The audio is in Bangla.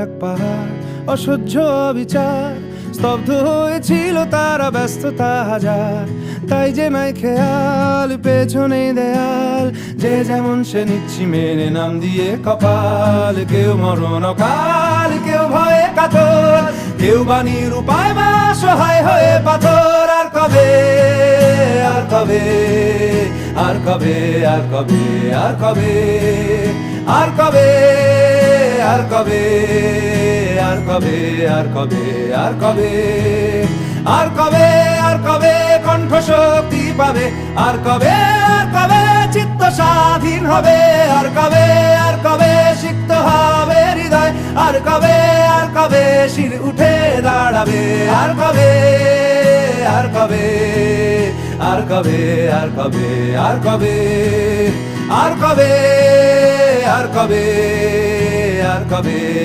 এক পাহাড় অসহ্য বিচার, স্তব্ধ হয়েছিল তারা, ব্যস্ততা হাজার। তাই যে নাই খেয়াল, পেছনে দেয়াল, যে যেমন সে নিচ্ছি মেনে নাম দিয়ে কপাল। কেউ মরণ অকাল, কেউ ভয়ে কাতর, কেউ বাণীর উপায় বা সহায় হয়ে পাথর। আর কবে, আর কবে, আর কবে, আর কবে, আর কবে, আর কবে, আর কবে, আর কবে, আর কবে, আর কবে, আর কবে, আর কবে কণ্ঠ শক্তি পাবে? আর কবে, আর কবে চিত্ত স্বাধীন হবে? আর কবে, আর কবে সিক্ত হবে হৃদয়? আর কবে, আর কবে শির উঠে দাঁড়াবে? আর কবে, আর কবে, আর কবে, আর কবে, আর কবে, আর কবে, আর কবে, আর কবে।